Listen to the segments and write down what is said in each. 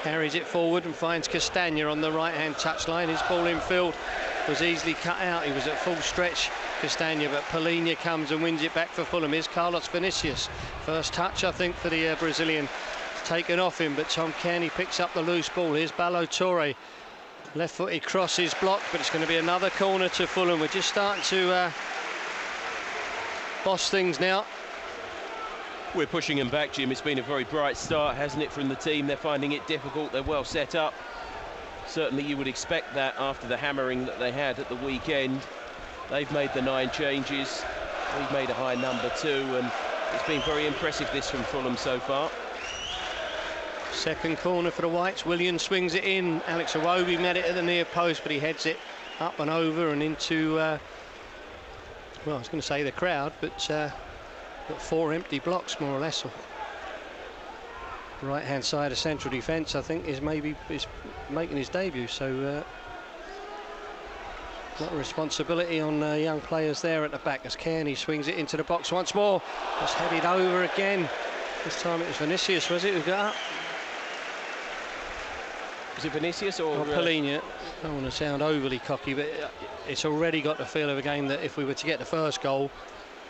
carries it forward and finds Castagna on the right-hand touchline. His ball in field was easily cut out. He was at full stretch, Castagna, but Palhinha comes and wins it back for Fulham. Here's Carlos Vinicius. First touch, I think, for the Brazilian. Taken off him, but Tom Kearney picks up the loose ball. Here's Ballo-Touré. Left-footed cross is blocked, but it's going to be another corner to Fulham. We're just starting to boss things now. We're pushing them back, Jim. It's been a very bright start, hasn't it, from the team? They're finding it difficult. They're well set up. Certainly you would expect that after the hammering that they had at the weekend. They've made the 9 changes. We've made a high number 2, and it's been very impressive, this, from Fulham so far. Second corner for the Whites. Willian swings it in. Alex Iwobi met it at the near post, but he heads it up and over and into, well, I was going to say the crowd, but got 4 empty blocks, more or less. The right-hand side of central defence, I think, is making his debut. So, a lot of responsibility on young players there at the back as Kearney swings it into the box once more. Just headed over again. This time it was Vinicius, was it, who got up? Was it Vinicius or Palhinha? I don't want to sound overly cocky, but it's already got the feel of a game that if we were to get the first goal,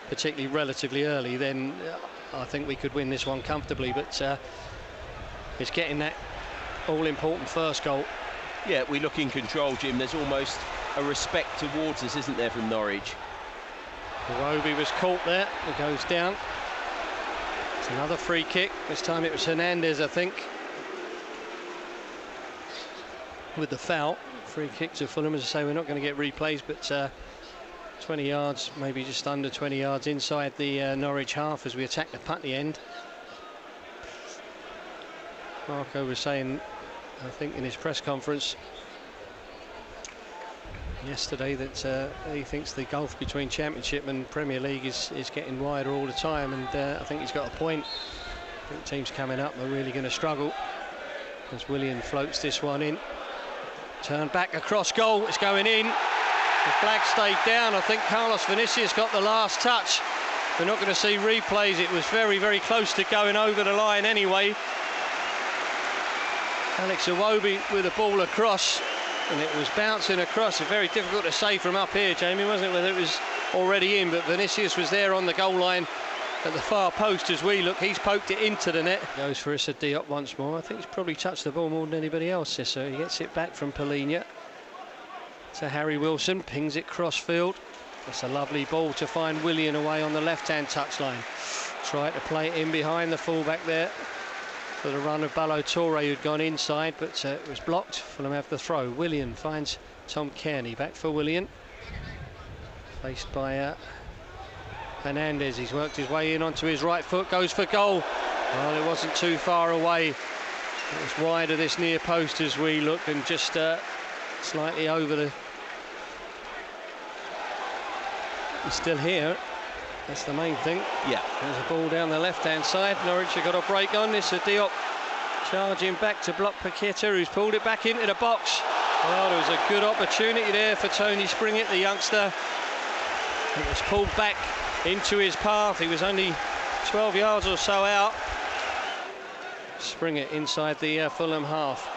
particularly relatively early, then I think we could win this one comfortably. But it's getting that all-important first goal. Yeah, we look in control, Jim. There's almost a respect towards us, isn't there, from Norwich? Iwobi was caught there. It goes down. It's another free kick. This time it was Hernandez, I think, with the foul. Free kick to Fulham. As I say, we're not going to get replays, but 20 yards, maybe just under 20 yards inside the Norwich half as we attack the Putney end. Marco was saying, I think in his press conference yesterday, that he thinks the gulf between Championship and Premier League is getting wider all the time, and I think he's got a point. I think teams coming up are really going to struggle as Willian floats this one in. Turn back across goal, it's going in. The flag stayed down. I think Carlos Vinicius got the last touch. We're not going to see replays. It was very, very close to going over the line anyway. Alex Iwobi with the ball across, and it was bouncing across. It's very difficult to say from up here, Jamie, wasn't it, whether it was already in, but Vinicius was there on the goal line at the far post as we look. He's poked it into the net. Goes for Issa Diop once more. I think he's probably touched the ball more than anybody else, Issa. He gets it back from Palhinha to Harry Wilson, pings it cross-field. It's a lovely ball to find Willian away on the left-hand touchline. Tried to play it in behind the full-back there for the run of Ballo-Touré, who'd gone inside, but it was blocked. Fulham have the throw. Willian finds Tom Kearney. Back for Willian. Faced by Hernandez. He's worked his way in onto his right foot, goes for goal. Well, it wasn't too far away. It was wide of this near post as we look, and just slightly over the... He's still here. That's the main thing. Yeah. There's a ball down the left-hand side. Norwich have got a break on. This is Diop charging back to block Paqueta, who's pulled it back into the box. Well, there was a good opportunity there for Tony Springett, the youngster. It was pulled back into his path. He was only 12 yards or so out. Springett inside the Fulham half.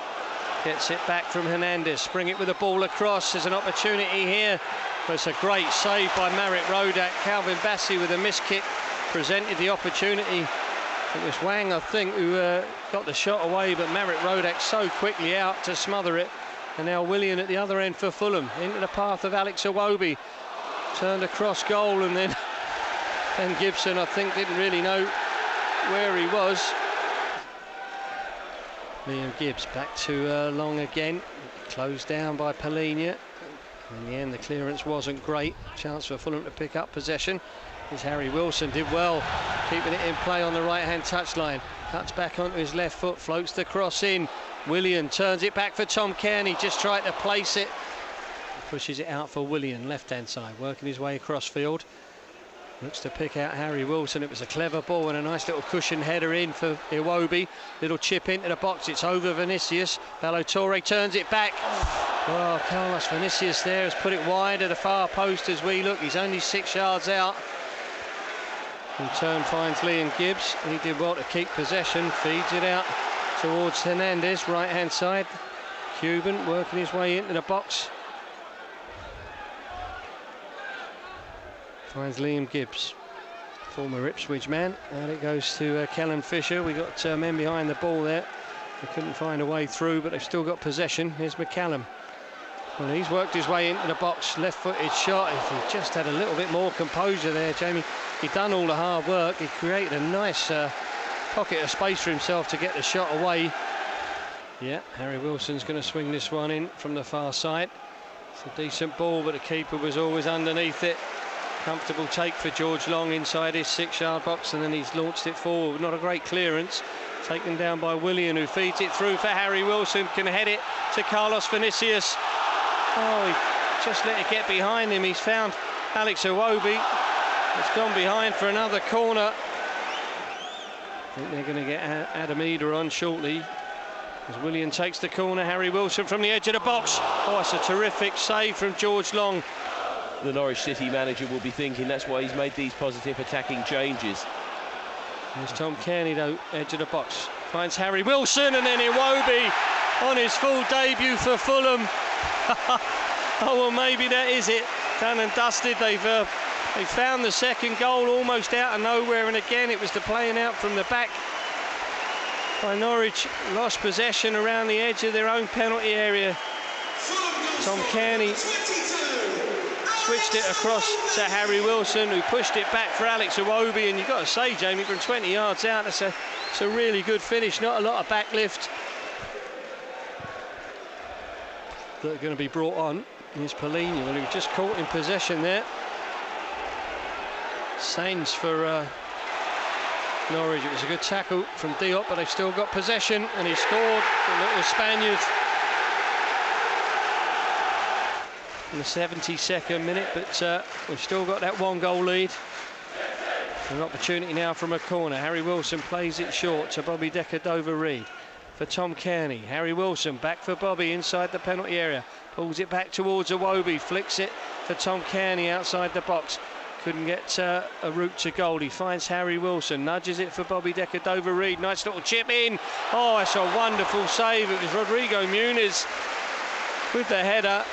Gets it back from Hernandez. Springett with the ball across. There's an opportunity here. But it's a great save by Marit Rodak. Calvin Bassey with a miss kick presented the opportunity. It was Wang, I think, who got the shot away, but Marit Rodak so quickly out to smother it. And now Willian at the other end for Fulham, into the path of Alex Iwobi. Turned across goal, and then Ben Gibson, I think, didn't really know where he was. Liam Gibbs back to Long again. Closed down by Palhinha. In the end, the clearance wasn't great. Chance for Fulham to pick up possession. As Harry Wilson did well, keeping it in play on the right-hand touchline. Cuts back onto his left foot, floats the cross in. Willian turns it back for Tom Kearney, just tried to place it. Pushes it out for Willian, left-hand side, working his way across field. Looks to pick out Harry Wilson. It was a clever ball and a nice little cushion header in for Iwobi. Little chip into the box. It's over Vinicius. Ballo-Touré turns it back. Well, Carlos Vinicius there has put it wide at the far post as we look. He's only 6 yards out. In turn finds Liam Gibbs. He did well to keep possession. Feeds it out towards Hernandez, right-hand side. Cuban working his way into the box. Finds Liam Gibbs, former Ipswich man. And it goes to Kellen Fisher. We got men behind the ball there. They couldn't find a way through, but they've still got possession. Here's McCallum. Well, he's worked his way into the box, left-footed shot. If he just had a little bit more composure there, Jamie, he'd done all the hard work. He created a nice pocket of space for himself to get the shot away. Yeah, Harry Wilson's going to swing this one in from the far side. It's a decent ball, but the keeper was always underneath it. Comfortable take for George Long inside his 6-yard box, and then he's launched it forward. Not a great clearance. Taken down by Willian, who feeds it through for Harry Wilson. Can head it to Carlos Vinicius. Oh, he just let it get behind him. He's found Alex Iwobi. It's gone behind for another corner. I think they're going to get Adam Eder on shortly. As Willian takes the corner, Harry Wilson from the edge of the box. Oh, it's a terrific save from George Long. The Norwich City manager will be thinking that's why he's made these positive attacking changes. There's Tom Kearney, though, edge of the box. Finds Harry Wilson, and then Iwobi on his full debut for Fulham. Oh, well, maybe that is it. Done and dusted. They've found the second goal almost out of nowhere, and again it was the playing out from the back by Norwich. Lost possession around the edge of their own penalty area. Tom Kearney switched it across to Harry Wilson, who pushed it back for Alex Iwobi, and you've got to say, Jamie, from 20 yards out, it's a really good finish. Not a lot of backlift that are going to be brought on. Here's Polini, well, he was just caught in possession there. Sainz for Norwich. It was a good tackle from Diop, but they've still got possession, and he scored, the little Spaniard, in the 72nd minute, but we've still got that 1-goal lead. An opportunity now from a corner. Harry Wilson plays it short to Bobby Decker-Dover-Reid for Tom Kearney. Harry Wilson back for Bobby inside the penalty area, pulls it back towards Iwobi, flicks it for Tom Kearney outside the box. Couldn't get a route to goal. He finds Harry Wilson, nudges it for Bobby Decker-Dover-Reid. Nice little chip in. Oh, that's a wonderful save. It was Rodrigo Muniz with the header.